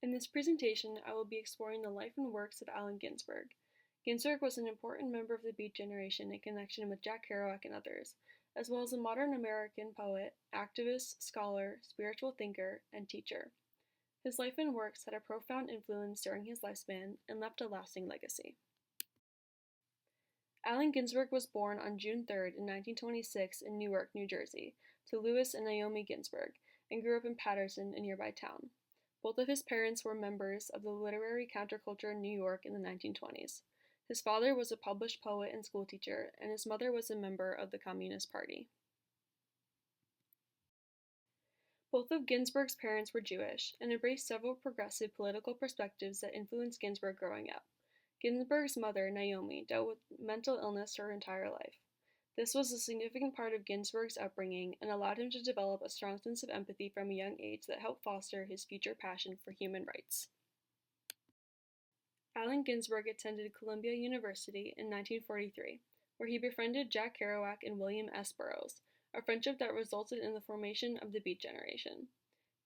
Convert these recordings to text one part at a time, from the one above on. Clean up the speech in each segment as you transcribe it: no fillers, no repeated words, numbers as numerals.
In this presentation, I will be exploring the life and works of Allen Ginsberg. Ginsberg was an important member of the Beat generation in connection with Jack Kerouac and others, as well as a modern American poet, activist, scholar, spiritual thinker, and teacher. His life and works had a profound influence during his lifespan and left a lasting legacy. Allen Ginsberg was born on June 3, 1926 in Newark, New Jersey, to Louis and Naomi Ginsberg, and grew up in Paterson, a nearby town. Both of his parents were members of the literary counterculture in New York in the 1920s. His father was a published poet and schoolteacher, and his mother was a member of the Communist Party. Both of Ginsberg's parents were Jewish, and embraced several progressive political perspectives that influenced Ginsberg growing up. Ginsberg's mother, Naomi, dealt with mental illness her entire life. This was a significant part of Ginsberg's upbringing and allowed him to develop a strong sense of empathy from a young age that helped foster his future passion for human rights. Allen Ginsberg attended Columbia University in 1943, where he befriended Jack Kerouac and William S. Burroughs, a friendship that resulted in the formation of the Beat generation.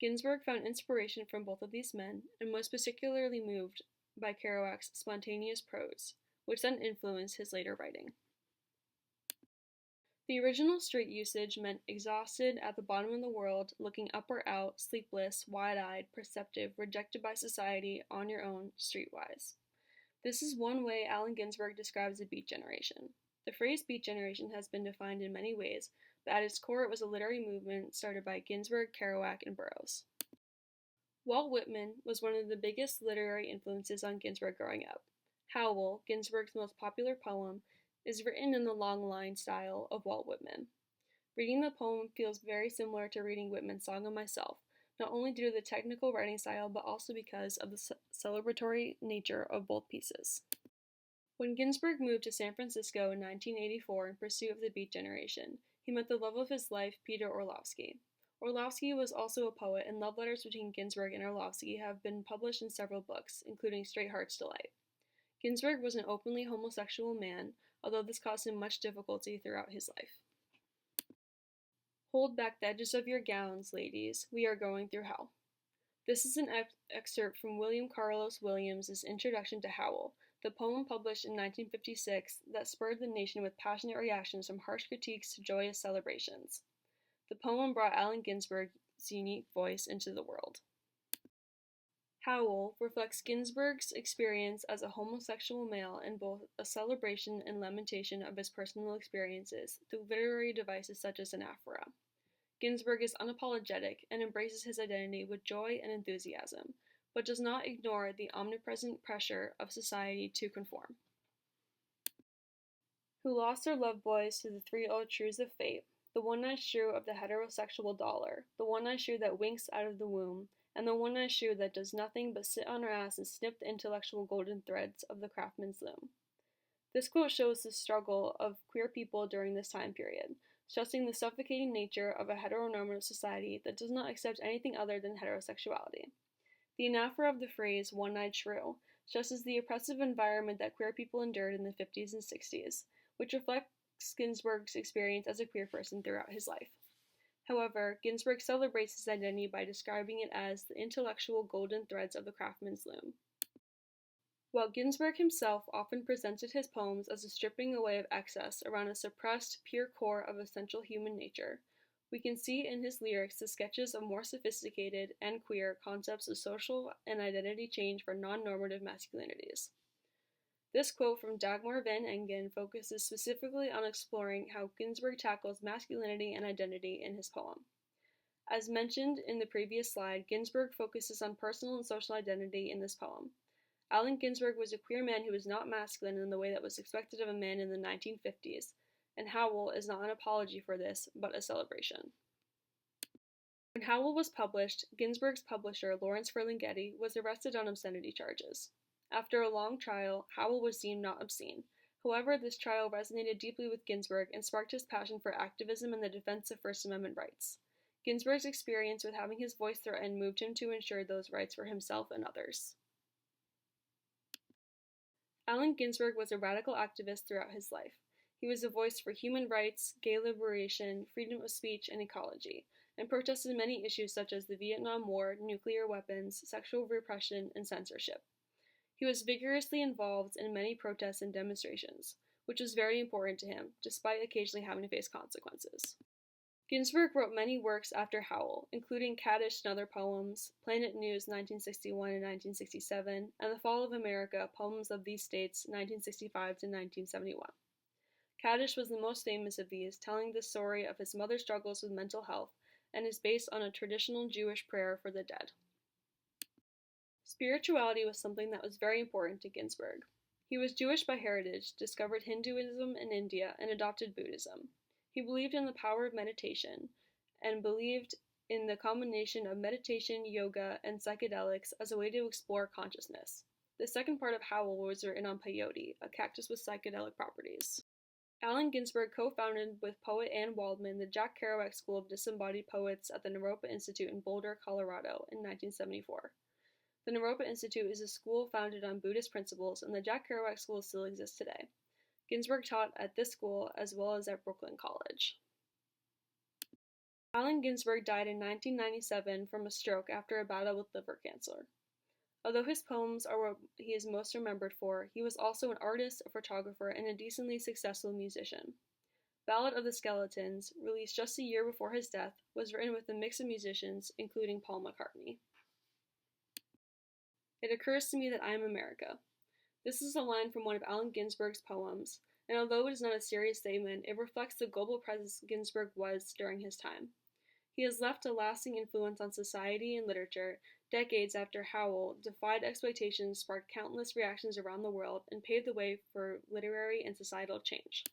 Ginsberg found inspiration from both of these men and was particularly moved by Kerouac's spontaneous prose, which then influenced his later writing. The original street usage meant exhausted, at the bottom of the world, looking up or out, sleepless, wide-eyed, perceptive, rejected by society, on your own, streetwise. This is one way Allen Ginsberg describes the Beat generation. The phrase Beat generation has been defined in many ways, but at its core it was a literary movement started by Ginsberg, Kerouac, and Burroughs. Walt Whitman was one of the biggest literary influences on Ginsberg growing up. Howl, Ginsberg's most popular poem, is written in the long-line style of Walt Whitman. Reading the poem feels very similar to reading Whitman's Song of Myself, not only due to the technical writing style, but also because of the celebratory nature of both pieces. When Ginsberg moved to San Francisco in 1984 in pursuit of the Beat generation, he met the love of his life, Peter Orlovsky. Orlovsky was also a poet, and love letters between Ginsberg and Orlovsky have been published in several books, including Straight Heart's Delight. Ginsberg was an openly homosexual man, although this caused him much difficulty throughout his life. Hold back the edges of your gowns, ladies. We are going through hell. This is an excerpt from William Carlos Williams' introduction to Howl, the poem published in 1956 that spurred the nation with passionate reactions from harsh critiques to joyous celebrations. The poem brought Allen Ginsberg's unique voice into the world. Howl reflects Ginsberg's experience as a homosexual male in both a celebration and lamentation of his personal experiences through literary devices such as anaphora. Ginsberg is unapologetic and embraces his identity with joy and enthusiasm, but does not ignore the omnipresent pressure of society to conform. Who lost their loved boys to the three old truths of fate, the one-eyed shrew of the heterosexual dollar, the one-eyed shrew that winks out of the womb, and the one-eyed shrew that does nothing but sit on her ass and snip the intellectual golden threads of the craftsman's loom. This quote shows the struggle of queer people during this time period, stressing the suffocating nature of a heteronormative society that does not accept anything other than heterosexuality. The anaphora of the phrase one-eyed shrew stresses the oppressive environment that queer people endured in the 50s and 60s, which reflects Ginsberg's experience as a queer person throughout his life. However, Ginsberg celebrates his identity by describing it as the intellectual golden threads of the craftsman's loom. While Ginsberg himself often presented his poems as a stripping away of excess around a suppressed, pure core of essential human nature, we can see in his lyrics the sketches of more sophisticated and queer concepts of social and identity change for non-normative masculinities. This quote from Dagmar van Engen focuses specifically on exploring how Ginsberg tackles masculinity and identity in his poem. As mentioned in the previous slide, Ginsberg focuses on personal and social identity in this poem. Allen Ginsberg was a queer man who was not masculine in the way that was expected of a man in the 1950s, and Howl is not an apology for this, but a celebration. When Howl was published, Ginsberg's publisher, Lawrence Ferlinghetti, was arrested on obscenity charges. After a long trial, Howl was deemed not obscene. However, this trial resonated deeply with Ginsberg and sparked his passion for activism and the defense of First Amendment rights. Ginsberg's experience with having his voice threatened moved him to ensure those rights for himself and others. Allen Ginsberg was a radical activist throughout his life. He was a voice for human rights, gay liberation, freedom of speech, and ecology, and protested many issues such as the Vietnam War, nuclear weapons, sexual repression, and censorship. He was vigorously involved in many protests and demonstrations, which was very important to him, despite occasionally having to face consequences. Ginsberg wrote many works after Howl, including Kaddish and Other Poems, Planet News 1961 and 1967, and The Fall of America, Poems of These States 1965 to 1971. Kaddish was the most famous of these, telling the story of his mother's struggles with mental health, and is based on a traditional Jewish prayer for the dead. Spirituality was something that was very important to Ginsberg. He was Jewish by heritage, discovered Hinduism in India, and adopted Buddhism. He believed in the power of meditation, and believed in the combination of meditation, yoga, and psychedelics as a way to explore consciousness. The second part of Howl was written on peyote, a cactus with psychedelic properties. Allen Ginsberg co-founded with poet Anne Waldman the Jack Kerouac School of Disembodied Poets at the Naropa Institute in Boulder, Colorado in 1974. The Naropa Institute is a school founded on Buddhist principles, and the Jack Kerouac School still exists today. Ginsberg taught at this school as well as at Brooklyn College. Allen Ginsberg died in 1997 from a stroke after a battle with liver cancer. Although his poems are what he is most remembered for, he was also an artist, a photographer, and a decently successful musician. Ballad of the Skeletons, released just a year before his death, was written with a mix of musicians, including Paul McCartney. It occurs to me that I am America. This is a line from one of Allen Ginsberg's poems, and although it is not a serious statement, it reflects the global presence Ginsberg was during his time. He has left a lasting influence on society and literature. Decades after Howl defied expectations, sparked countless reactions around the world, and paved the way for literary and societal change.